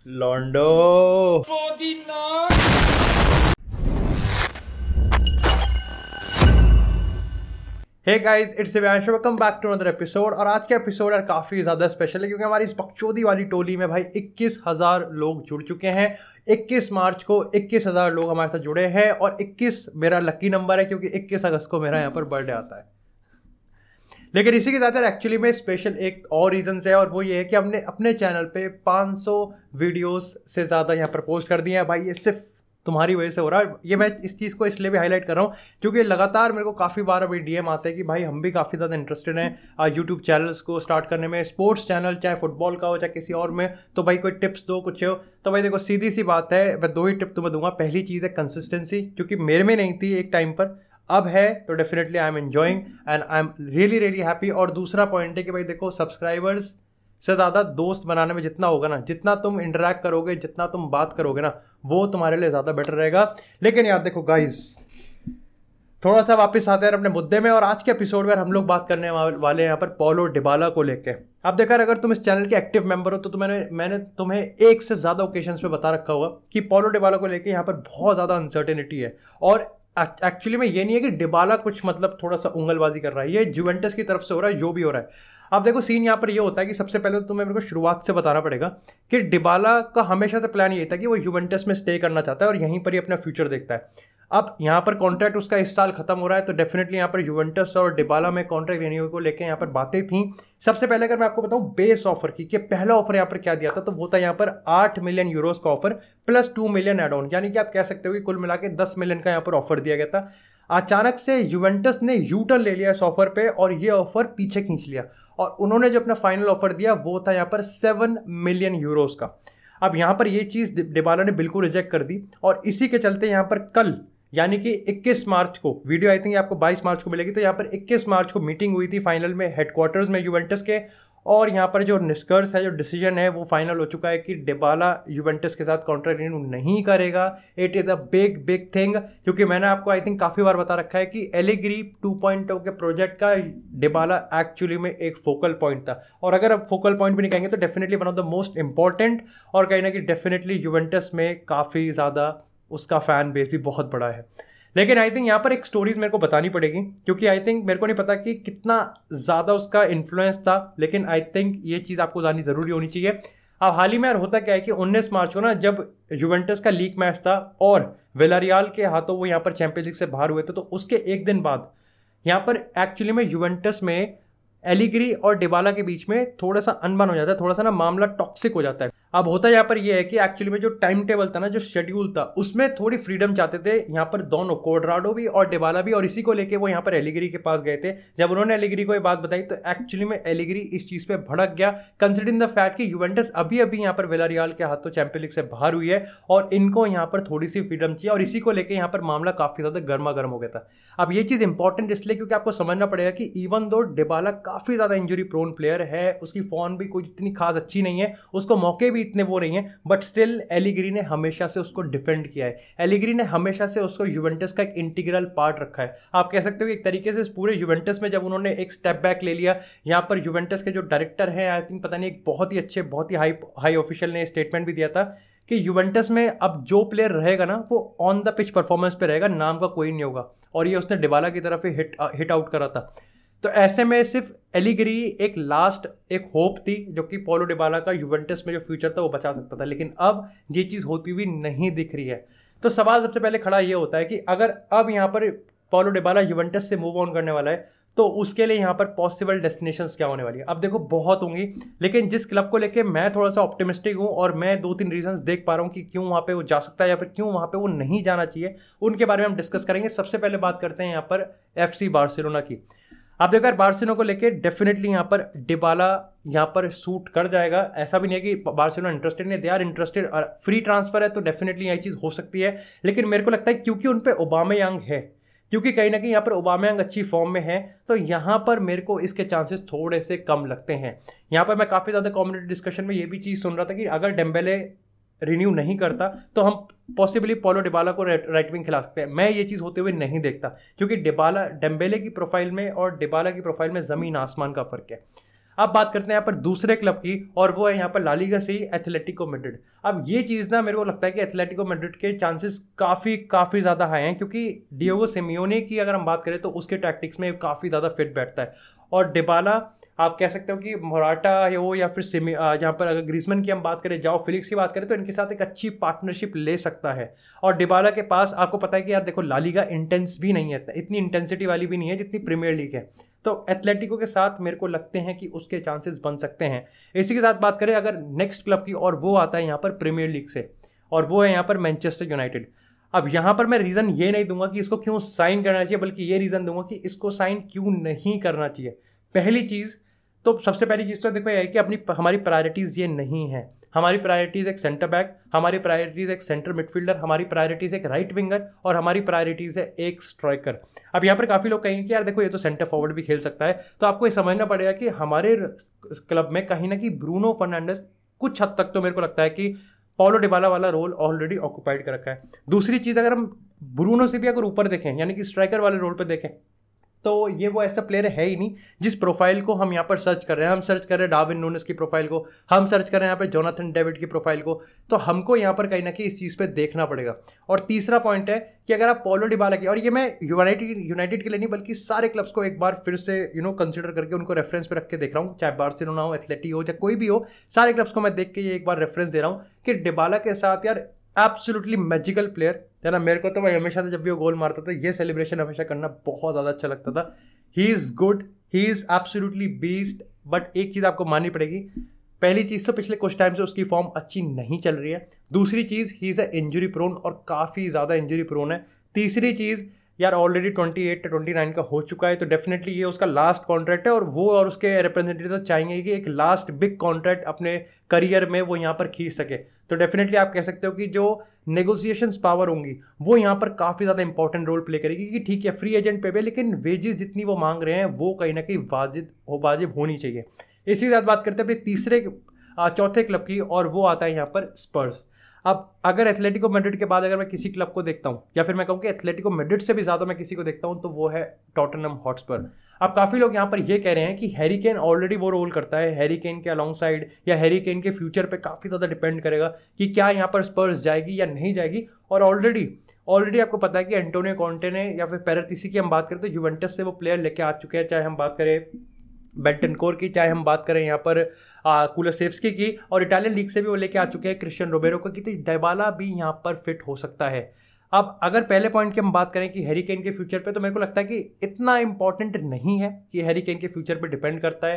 लॉन्डो। Hey guys, it's Divyansh, welcome back to another episode. और आज का एपिसोड यार काफ़ी ज़्यादा स्पेशल है क्योंकि हमारी इस बकचोदी वाली टोली में भाई 21,000 लोग जुड़ चुके हैं। 21 मार्च को 21,000 लोग हमारे साथ जुड़े हैं और 21 मेरा लकी नंबर है क्योंकि 21 अगस्त को मेरा यहाँ पर बर्थडे आता है। लेकिन इसी के साथ यार एक्चुअली में स्पेशल एक और रीज़न है और वो ये है कि हमने अपने चैनल पे 500 वीडियोस से ज़्यादा यहाँ पर पोस्ट कर दिए हैं। भाई ये सिर्फ तुम्हारी वजह से हो रहा है। ये मैं इस चीज़ को इसलिए भी हाईलाइट कर रहा हूँ क्योंकि लगातार मेरे को काफ़ी बार अभी डीएम आते हैं कि भाई हम भी काफ़ी ज़्यादा इंटरेस्टेड हैं यूट्यूब चैनल्स को स्टार्ट करने में, स्पोर्ट्स चैनल चाहे फुटबॉल का हो चाहे किसी और में। तो भाई कोई टिप्स दो, कुछ हो। तो भाई देखो सीधी सी बात है, मैं 2 ही टिप तुम्हें दूंगा। पहली चीज़ है कंसिस्टेंसी, क्योंकि मेरे में नहीं थी एक टाइम पर, अब है, तो definitely I am enjoying and I am really really happy. और दूसरा पॉइंट है कि भाई देखो सब्सक्राइबर्स से ज़्यादा दोस्त बनाने में जितना होगा ना, जितना तुम इंटरेक्ट करोगे, जितना तुम बात करोगे ना, वो तुम्हारे लिए ज़्यादा बेटर रहेगा। लेकिन यार देखो गाइस, थोड़ा सा वापस आते हैं अपने मुद्दे में। और आज के एपिसोड में हम लोग बात करने वाले हैं यहाँ पर पॉलो डिबाला को लेके। अब देखा, अगर तुम इस चैनल के एक्टिव मेंबर हो तो मैंने तुम्हें एक से ज़्यादा ओकेजन्स पे बता रखा होगा कि पॉलो डिबाला को लेके यहाँ पर बहुत ज़्यादा अनसर्टेनिटी है। और एक्चुअली में ये नहीं है कि डिबाला कुछ मतलब थोड़ा सा उंगलबाजी कर रहा है, ये जुवेंटस की तरफ से हो रहा है जो भी हो रहा है। अब देखो सीन यहाँ पर ये होता है कि सबसे पहले तो तुम्हें मेरे को शुरुआत से बताना पड़ेगा कि डिबाला का हमेशा से प्लान ये था कि वो युवेंटस में स्टे करना चाहता है और यहीं पर ही अपना फ्यूचर देखता है। अब यहाँ पर कॉन्ट्रैक्ट उसका इस साल खत्म हो रहा है, तो डेफिनेटली यहाँ पर युवेंटस और डिबाला में कॉन्ट्रैक्ट रिन्यू को लेकर यहाँ पर बातें थी। सबसे पहले अगर मैं आपको बताऊँ बेस ऑफर की, कि पहला ऑफर यहाँ पर क्या दिया था, तो वो था यहाँ पर 8 मिलियन यूरोस का offer plus 2 million add on, यानी कि आप कह सकते हो कि कुल मिला के 10 मिलियन का यहाँ पर ऑफर दिया गया था। अचानक से युवेंटस ने यू टर्न ले लिया इस ऑफर पे और ये ऑफर पीछे खींच लिया और उन्होंने जो अपना फाइनल ऑफर दिया वो था यहाँ पर 7 मिलियन यूरोस का। अब यहाँ पर ये चीज़ डिबाला ने बिल्कुल रिजेक्ट कर दी और इसी के चलते यहाँ पर कल यानी कि 21 मार्च को, वीडियो आई थिंक आपको 22 मार्च को मिलेगी, तो यहाँ पर 21 मार्च को मीटिंग हुई थी फाइनल में हेडक्वार्टर्स में युवेंटस के। और यहाँ पर जो निष्कर्ष है, जो डिसीजन है, वो फाइनल हो चुका है कि डिबाला युवेंटस के साथ कॉन्ट्रैक्ट रिन्यू नहीं करेगा। It is a big big thing, क्योंकि मैंने आपको आई थिंक काफ़ी बार बता रखा है कि एलिग्री 2.0 के प्रोजेक्ट का डिबाला एक्चुअली में एक फोकल पॉइंट था। और अगर आप फोकल पॉइंट भी नहीं कहेंगे तो definitely one of the most important, और कहीं ना कहीं डेफिनेटली युवेंटस में काफ़ी ज़्यादा उसका फैन बेस भी बहुत बड़ा है। लेकिन आई थिंक यहाँ पर एक स्टोरीज मेरे को बतानी पड़ेगी, क्योंकि आई थिंक मेरे को नहीं पता कि कितना ज़्यादा उसका इन्फ्लुएंस था, लेकिन आई थिंक ये चीज़ आपको जाननी ज़रूरी होनी चाहिए। अब हाल ही में यार होता क्या है कि 19 मार्च को ना, जब युवेंटस का लीग मैच था और विलारियल के हाथों वो यहाँ पर चैंपियंस लीग से बाहर हुए थे, तो उसके एक दिन बाद यहाँ पर एक्चुअली में युवेंटस में एलिग्री और डिबाला के बीच में थोड़ा सा अनबन हो जाता है, थोड़ा सा ना मामला टॉक्सिक हो जाता है। अब होता यहाँ पर ये है कि एक्चुअली में जो टाइम टेबल था ना, जो शेड्यूल था, उसमें थोड़ी फ्रीडम चाहते थे यहाँ पर दोनों, कोड्राडो भी और डिबाला भी, और इसी को लेके वो यहाँ पर एलिग्री के पास गए थे। जब उन्होंने एलिग्री को ये बात बताई तो एक्चुअली में एलिग्री इस चीज़ पे भड़क गया, कंसिडरिंग द फैक्ट कि युवेंटस अभी अभी यहाँ पर विलारियल के हाथों चैंपियंस लीग से बाहर हुई है और इनको यहाँ पर थोड़ी सी फ्रीडम चाहिए, और इसी को लेकर यहाँ पर मामला काफ़ी ज़्यादा गर्मा गर्म हो गया था। अब ये चीज़ इंपॉर्टेंट इसलिए क्योंकि आपको समझना पड़ेगा कि इवन दो डिबाला काफ़ी ज़्यादा इंजरी प्रोन प्लेयर है, उसकी फॉर्म भी कोई इतनी खास अच्छी नहीं है, उसको मौके भी इतने वो नहीं है, बट स्टिल एलिग्री ने हमेशा से उसको डिफेंड किया है। एलिग्री ने हमेशा से उसको युवेंटस का एक इंटीग्रल पार्ट रखा है। आप कह सकते हो कि एक तरीके से इस पूरे युवेंटस में जब उन्होंने एक स्टेप बैक ले लिया, यहाँ पर युवेंटस के जो डायरेक्टर हैं, आई थिंक पता नहीं, एक बहुत ही अच्छे, बहुत ही हाई ऑफिशियल ने स्टेटमेंट भी दिया था कि युवेंटस में अब जो प्लेयर रहेगा ना, वो ऑन द पिच परफॉर्मेंस पे रहेगा, नाम का कोई नहीं होगा। और ये उसने डिबाला की तरफ ही हिट आउट करा था। तो ऐसे में सिर्फ एलिग्री एक लास्ट एक होप थी जो कि पॉलो डिबाला का युवेंटस में जो फ्यूचर था वो बचा सकता था, लेकिन अब ये चीज़ होती हुई नहीं दिख रही है। तो सवाल सबसे पहले खड़ा ये होता है कि अगर अब यहाँ पर पॉलो डिबाला युवेंटस से मूव ऑन करने वाला है तो उसके लिए यहाँ पर पॉसिबल डेस्टिनेशंस क्या होने वाली है। अब देखो बहुत होंगी, लेकिन जिस क्लब को लेके मैं थोड़ा सा ऑप्टिमिस्टिक हूँ और मैं 2-3 रीजंस देख पा रहा हूँ कि क्यों वहाँ पे वो जा सकता है या फिर क्यों वहाँ पे वो नहीं जाना चाहिए, उनके बारे में हम डिस्कस करेंगे। सबसे पहले बात करते हैं यहाँ पर FC बार्सिलोना की। आप देखो यार, बार्सिलोना को लेके डेफिनेटली यहाँ पर डिबाला यहाँ पर सूट कर जाएगा। ऐसा भी नहीं है कि बार्सिलोना इंटरेस्टेड नहीं, दे आर इंटरेस्टेड, और फ्री ट्रांसफर है तो डेफिनेटली यही चीज़ हो सकती है। लेकिन मेरे को लगता है क्योंकि उन पर ओबामेयांग है, क्योंकि कहीं ना कहीं यहाँ पर ओबामेयांग अच्छी फॉर्म में है, तो यहाँ पर मेरे को इसके चांसेस थोड़े से कम लगते हैं। यहाँ पर मैं काफ़ी ज़्यादा कम्युनिटी डिस्कशन में ये भी चीज़ सुन रहा था कि अगर डेम्बेले रिन्यू नहीं करता तो हम पॉसिबली पॉलो डिबाला को राइट विंग खिला सकते हैं। मैं ये चीज़ होते हुए नहीं देखता, क्योंकि डेम्बेले की प्रोफाइल में और डिबाला की प्रोफाइल में ज़मीन आसमान का फ़र्क है। अब बात करते हैं यहाँ पर दूसरे क्लब की, और वो है यहाँ पर ला लीगा से ही एथलेटिको मैड्रिड। अब ये चीज़ ना मेरे को लगता है कि एथलेटिको मैड्रिड के चांसेस काफ़ी ज़्यादा हाई हैं, क्योंकि डिएगो सिमियोने की अगर हम बात करें तो उसके टैक्टिक्स में काफ़ी ज़्यादा फिट बैठता है। और डिबाला, आप कह सकते हो कि मोराटा हो या फिर जहाँ पर अगर ग्रीजमैन की हम बात करें, जाओ फिलिक्स की बात करें, तो इनके साथ एक अच्छी पार्टनरशिप ले सकता है। और डिबाला के पास आपको पता है कि यार देखो ला लीगा इंटेंस भी नहीं है, इतनी इंटेंसिटी वाली भी नहीं है जितनी प्रीमियर लीग है। तो एथलेटिको के साथ मेरे को लगते हैं कि उसके चांसेस बन सकते हैं। इसी के साथ बात करें अगर नेक्स्ट क्लब की, और वो आता है यहाँ पर प्रीमियर लीग से, और वो है यहाँ पर मैनचेस्टर यूनाइटेड। अब यहाँ पर मैं रीज़न ये नहीं दूंगा कि इसको क्यों साइन करना चाहिए, बल्कि ये रीज़न दूंगा कि इसको साइन क्यों नहीं करना चाहिए। पहली चीज़ तो सबसे पहली चीज़ तो देखो ये है कि हमारी प्रायोरिटीज़ ये नहीं है। हमारी प्रायोरिटीज़ एक सेंटर बैक, हमारी प्रायोरिटीज़ एक सेंटर मिडफील्डर, हमारी प्रायोरिटीज़ एक राइट विंगर, और हमारी प्रायोरिटीज़ है एक स्ट्राइकर। अब यहाँ पर काफ़ी लोग कहेंगे कि यार देखो ये तो सेंटर फॉरवर्ड भी खेल सकता है, तो आपको ये समझना पड़ेगा कि हमारे क्लब में कहीं ना कहीं ब्रूनो फर्नांडिस कुछ हद तक तो मेरे को लगता है कि paulo डिबाला वाला रोल ऑलरेडी ऑक्युपाइड कर रखा है। दूसरी चीज़, अगर हम ब्रूनो से भी अगर ऊपर देखें, यानी कि स्ट्राइकर वाले रोल पर देखें, तो ये वो ऐसा प्लेयर है ही नहीं जिस प्रोफाइल को हम यहाँ पर सर्च कर रहे हैं। हम सर्च कर रहे हैं डार्विन नूनेस की प्रोफाइल को, हम सर्च कर रहे हैं यहाँ पर जोनाथन डेविड की प्रोफाइल को, तो हमको यहाँ पर कहीं ना कहीं इस चीज़ पे देखना पड़ेगा। और तीसरा पॉइंट है कि अगर आप paulo डिबाला की, और ये मैं यूनाइटेड के लिए नहीं बल्कि सारे क्लब्स को एक बार फिर से कंसिडर करके उनको रेफरेंस पे रख के देख रहा हूँ, चाहे बार्सिलोना हो, एथलेटी हो, चाहे कोई भी हो, सारे क्लब्स को मैं देख के ये एक बार रेफरेंस दे रहा हूँ कि डिबाला के साथ यार एब्सोल्युटली मैजिकल प्लेयर है ना। मेरे को तो भाई हमेशा से जब भी वो गोल मारता था ये सेलिब्रेशन हमेशा करना बहुत ज़्यादा अच्छा लगता था। He is good, he is absolutely beast, but एक चीज़ आपको माननी पड़ेगी। पहली चीज़ तो पिछले कुछ टाइम से उसकी फॉर्म अच्छी नहीं चल रही है। दूसरी चीज़, he is a injury prone, और काफ़ी ज़्यादा इंजरी प्रोन है। तीसरी चीज़, यार ऑलरेडी 28 से 29 का हो चुका है, तो डेफिनेटली ये उसका लास्ट कॉन्ट्रैक्ट है, और वो और उसके रिप्रेजेंटेटिव तो चाहेंगे कि एक लास्ट बिग कॉन्ट्रैक्ट अपने करियर में वो यहाँ पर खींच सके। तो डेफिनेटली आप कह सकते हो कि जो नेगोशिएशंस पावर होंगी वो यहाँ पर काफ़ी ज़्यादा इंपॉर्टेंट रोल प्ले करेगी, कि ठीक है फ्री एजेंट पे भी, लेकिन वेजेस जितनी वो मांग रहे हैं वो कहीं ना कहीं वाजिब होनी चाहिए। इसी के साथ बात करते हैं अपने चौथे क्लब की, और वो आता है यहाँ पर स्पर्स। अब अगर एथलेटिको मैड्रिड के बाद अगर मैं किसी क्लब को देखता हूँ, या फिर मैं कहूँ कि एथलेटिको मैड्रिड से भी ज़्यादा मैं किसी को देखता हूँ, तो वो है टॉटनहम हॉटस्पर। अब काफ़ी लोग यहाँ पर ये कह रहे हैं कि हैरी केन ऑलरेडी वो रोल करता है, हैरी केन के अलॉन्ग साइड या हैरी केन के फ्यूचर पे काफ़ी ज़्यादा डिपेंड करेगा कि क्या यहाँ पर स्पर्स जाएगी या नहीं जाएगी। और ऑलरेडी आपको पता है कि एंटोनियो कॉन्टे ने, या फिर पेरेतिसी की हम बात करें तो यूवेंटस से वो प्लेयर लेके आ चुके हैं, चाहे हम बात करें बेंटनकोर की, चाहे हम बात करें यहाँ पर कुलसेव्स्की की, और इटालियन लीग से भी वो लेके आ चुके हैं क्रिश्चियन रोबेरो को, कि तो डिबाला भी यहाँ पर फिट हो सकता है। अब अगर पहले पॉइंट की हम बात करें कि हैरी केन के फ्यूचर पे, तो मेरे को लगता है कि इतना इंपॉर्टेंट नहीं है कि हैरी केन के फ्यूचर पे डिपेंड करता है।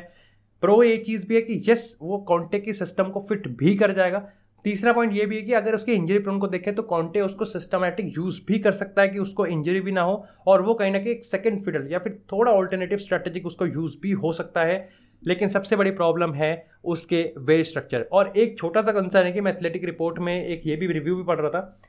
प्रो ये चीज़ भी है कि यस वो कॉन्टे की सिस्टम को फिट भी कर जाएगा। तीसरा पॉइंट ये भी है कि अगर उसके इंजरी प्रोन को देखें तो कॉन्टे उसको सिस्टमैटिक यूज भी कर सकता है कि उसको इंजरी भी ना हो, और वो कहीं ना कहीं एक सेकंड फिडल या फिर थोड़ा ऑल्टरनेटिव स्ट्रेटेजिक उसको यूज भी हो सकता है। लेकिन सबसे बड़ी प्रॉब्लम है उसके वेज स्ट्रक्चर। और एक छोटा सा कंसर्न है कि मैं एथलेटिक रिपोर्ट में एक ये भी रिव्यू भी पढ़ रहा था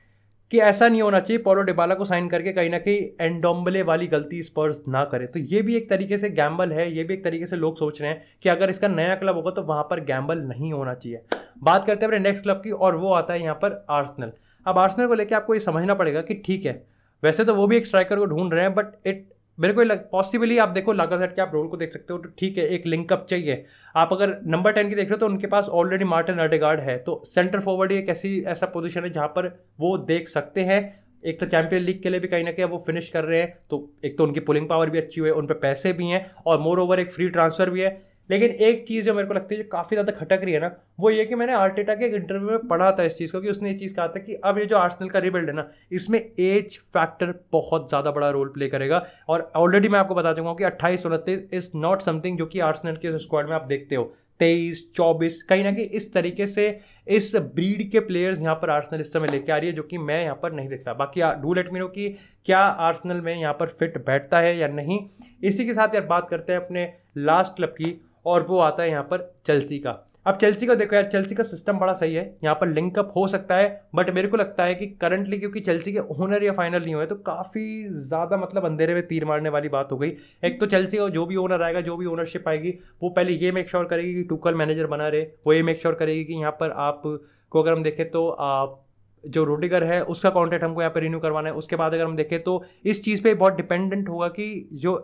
कि ऐसा नहीं होना चाहिए paulo डिबाला को साइन करके कहीं ना कहीं एंडोम्बले वाली गलती स्पर्स ना करे। तो ये भी एक तरीके से गैम्बल है, ये भी एक तरीके से लोग सोच रहे हैं कि अगर इसका नया क्लब होगा तो वहां पर गैम्बल नहीं होना चाहिए। बात करते हैं अपने नेक्स्ट क्लब की, और वो आता है यहाँ पर आर्सेनल। अब आर्सेनल को लेकर आपको ये समझना पड़ेगा कि ठीक है वैसे तो वो भी एक स्ट्राइकर को ढूंढ रहे हैं, बट मेरे को पॉसिबली आप देखो लागासेट के आप रोल को देख सकते हो, तो ठीक है एक लिंकअप चाहिए। आप अगर नंबर 10 की देख रहे हो तो उनके पास ऑलरेडी मार्टिन अडेगार्ड है, तो सेंटर फॉरवर्ड एक ऐसा पोजीशन है जहां पर वो देख सकते हैं। एक तो चैंपियन लीग के लिए भी कहीं ना कहीं वो फिनिश कर रहे हैं, तो एक तो उनकी पुलिंग पावर भी अच्छी हुई है, उन पर पैसे भी हैं, और मोर ओवर एक फ्री ट्रांसफर भी है। लेकिन एक चीज़ जो मेरे को लगती है जो काफ़ी ज़्यादा खटक रही है ना, वो ये कि मैंने आर्टेटा के एक इंटरव्यू में पढ़ा था इस चीज़ को, कि उसने ये चीज़ कहा था कि अब ये जो आर्सेनल का रिबिल्ड है ना, इसमें एज फैक्टर बहुत ज़्यादा बड़ा रोल प्ले करेगा। और ऑलरेडी मैं आपको बता दूंगा कि 28-29 इज़ नॉट समथिंग जो कि आर्सेनल के स्क्वाड में आप देखते हो। 23-24 कहीं ना कहीं इस तरीके से इस ब्रीड के प्लेयर्स यहाँ पर आर्सेनल इस समय लेके आ रही है, जो कि मैं यहाँ पर नहीं देखता। बाकी डू लेट मी नो कि क्या आर्सेनल में यहाँ पर फिट बैठता है या नहीं। इसी के साथ यार बात करते हैं अपने लास्ट क्लब की, और वो आता है यहाँ पर चेल्सी का। अब चेल्सी को देखो यार, चेल्सी का सिस्टम बड़ा सही है, यहाँ पर लिंकअप हो सकता है, बट मेरे को लगता है कि करंटली क्योंकि चेल्सी के ओनर या फाइनल नहीं हुए, तो काफ़ी ज़्यादा मतलब अंधेरे में तीर मारने वाली बात हो गई। एक तो चेल्सी का जो भी ओनर आएगा, जो भी ओनरशिप आएगी, वो पहले ये मेक श्योर करेगी कि टूकल मैनेजर बना रहे, वो ये मेक श्योर करेगी कि यहाँ पर आपको अगर हम देखें तो जो रोडिगर है उसका कॉन्ट्रैक्ट हमको यहाँ पर रिन्यू करवाना है। उसके बाद अगर हम देखें तो इस चीज़ पे बहुत डिपेंडेंट होगा कि जो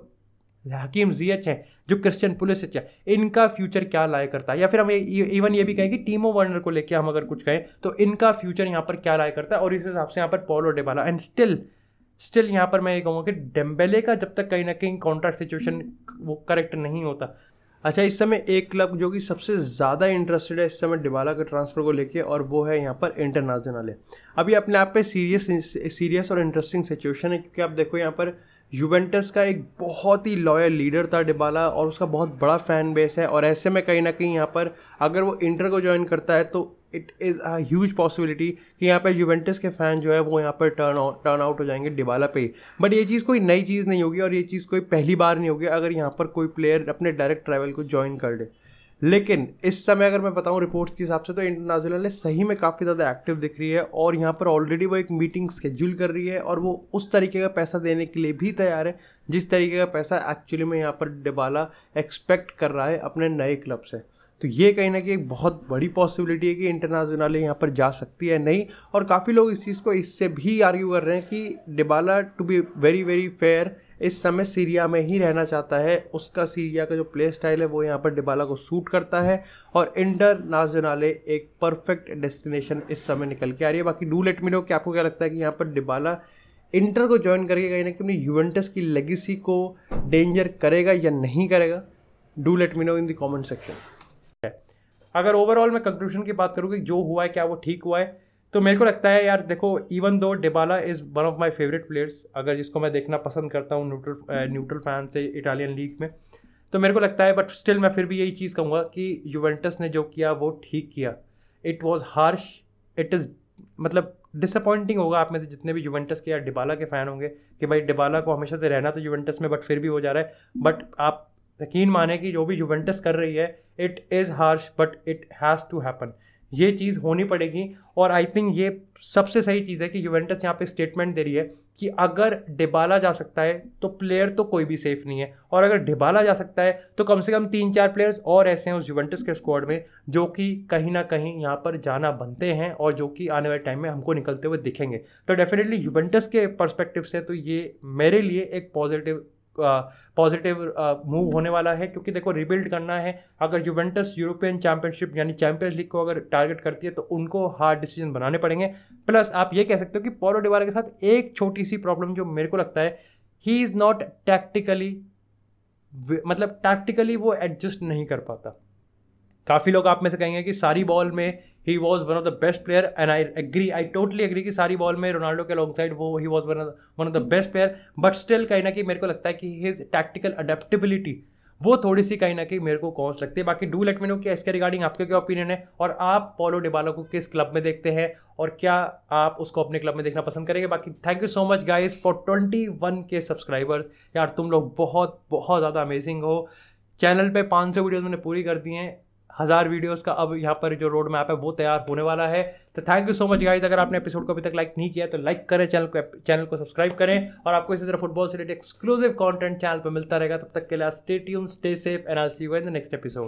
हकीम जियच हैं, जो क्रिश्चियन पुलिसिच है, इनका फ्यूचर क्या लाया करता है, या फिर हम इवन ये भी कहें कि टीमो वर्नर को लेके हम अगर कुछ कहें तो इनका फ्यूचर यहाँ पर क्या लाया करता है, और इस हिसाब से यहाँ पर पॉलो डिबाला एंड स्टिल यहाँ पर मैं ये कहूँगा कि डेम्बेले का जब तक कहीं ना कहीं कॉन्ट्रैक्ट सिचुएशन वो करेक्ट नहीं होता। अच्छा, इस समय एक क्लब जो कि सबसे ज़्यादा इंटरेस्टेड है इस समय डिबाला के ट्रांसफ़र को लेके, और वो है यहाँ पर इंटरनेशनल है। अभी अपने आप पे सीरियस और इंटरेस्टिंग सिचुएशन है, क्योंकि आप देखो यहाँ पर यूवेंटस का एक बहुत ही लॉयल लीडर था डिबाला, और उसका बहुत बड़ा फ़ैन बेस है, और ऐसे में कहीं ना कहीं यहाँ पर अगर वो इंटर को ज्वाइन करता है तो it is a huge possibility कि यहाँ पे यूवेंटस के फ़ैन जो है वो यहाँ पर टर्न आउट हो जाएंगे डिबाला पे ही। बट ये चीज़ कोई नई चीज़ नहीं होगी, और ये चीज़ कोई पहली बार नहीं होगी अगर यहाँ पर कोई प्लेयर अपने डायरेक्ट ट्रैवल को ज्वाइन कर ले। लेकिन इस समय अगर मैं बताऊं रिपोर्ट्स के हिसाब से तो इंटरनेशनल सही में काफ़ी ज़्यादा एक्टिव दिख रही है, और यहाँ पर ऑलरेडी वो एक मीटिंग स्केड्यूल कर रही है, और वो उस तरीके का पैसा देने के लिए भी तैयार है जिस तरीके का पैसा एक्चुअली में यहाँ पर डिबाला एक्सपेक्ट कर रहा है अपने नए क्लब से। तो ये कहीं ना कहीं एक बहुत बड़ी पॉसिबिलिटी है कि इंटरनेशनल यहाँ पर जा सकती है नहीं, और काफ़ी लोग इस चीज़ को इससे भी आर्ग्यू कर रहे हैं कि Dybala to be very very fair इस समय सीरिया में ही रहना चाहता है, उसका सीरिया का जो प्ले स्टाइल है वो यहाँ पर डिबाला को सूट करता है, और इंटरनेशनल एक परफेक्ट डेस्टिनेशन इस समय निकल के आ रही है। बाकी डू लेट मी नो कि आपको क्या लगता है कि यहाँ पर डिबाला इंटर को ज्वाइन करके कहीं ना कहीं अपनी यूवेंटस की लेगेसी को डेंजर करेगा या नहीं करेगा। Do let me know in the comment section. अगर ओवरऑल मैं कंक्लूजन की बात करूँ कि जो हुआ है क्या वो ठीक हुआ है, तो मेरे को लगता है यार देखो, even though Dybala is one of my favourite players, अगर जिसको मैं देखना पसंद करता हूँ न्यूट्रल फैन से इटालियन लीग में, तो मेरे को लगता है, बट स्टिल मैं फिर भी यही चीज़ कहूँगा कि यूवेंटस ने जो किया वो ठीक किया। It was harsh, it is मतलब डिसअपॉइंटिंग होगा आप में से जितने भी यूवेंटस के या डिबाला के फ़ैन होंगे कि भाई डिबाला को हमेशा से रहना तो यूवेंटस में, बट फिर भी हो जा रहा है। बट आप यकीन माने कि जो भी यूवेंटस कर रही है it is harsh, but it has to happen, ये चीज़ होनी पड़ेगी। और आई थिंक ये सबसे सही चीज़ है कि यूवेंटस यहाँ पे स्टेटमेंट दे रही है कि अगर डिबाला जा सकता है तो प्लेयर तो कोई भी सेफ नहीं है, और अगर डिबाला जा सकता है तो कम से कम 3-4 प्लेयर्स और ऐसे हैं उस यूवेंटस के स्क्वाड में जो कि कहीं ना कहीं यहाँ पर जाना बनते हैं, और जो कि आने वाले टाइम में हमको निकलते हुए दिखेंगे। तो डेफिनेटली यूवेंटस के पर्सपेक्टिव से तो ये मेरे लिए एक पॉजिटिव मूव होने वाला है, क्योंकि देखो रिबिल्ड करना है। अगर यूवेंटस यूरोपियन चैंपियनशिप यानी चैंपियंस लीग को अगर टारगेट करती है तो उनको हार्ड डिसीजन बनाने पड़ेंगे। प्लस आप ये कह सकते हो कि पॉलो डिबाला के साथ एक छोटी सी प्रॉब्लम जो मेरे को लगता है, ही इज़ नॉट टैक्टिकली वो एडजस्ट नहीं कर पाता। काफ़ी लोग आप में से कहेंगे कि सारी बॉल में ही was one of the best player, and I totally agree कि सारी बॉल में रोनाल्डो के अलॉन्ग साइड वो ही was one of the best player. But still कहीं ना कहीं मेरे को लगता है कि हिज टैक्टिकल अडेप्टेबिलिटी वो थोड़ी सी कहीं ना कहीं मेरे को कॉस्ट लगती है। बाकी डू लेट मी नो कि इसके रिगार्डिंग आपके क्या ओपिनियन है, और आप पॉलो डिबाला को किस क्लब में देखते हैं, और क्या आप उसको अपने क्लब में देखना पसंद करेंगे। बाकी thank you so much guys for 21K subscribers. यार तुम लोग बहुत बहुत ज़्यादा अमेजिंग हो। चैनल पे 500 वीडियोज़ मैंने पूरी कर दी हैं, 1000 वीडियोस का अब यहाँ पर जो रोड मैप है वो तैयार होने वाला है। तो thank you so much guys. अगर आपने एपिसोड को अभी तक लाइक नहीं किया तो लाइक करें, चैनल को सब्सक्राइब करें, और आपको इसी तरह फुटबॉल से रिलेटेड एक्सक्लूसिव कंटेंट चैनल पर मिलता रहेगा। तब तक के लिए stay tuned, stay safe, and I will see you in the next episode.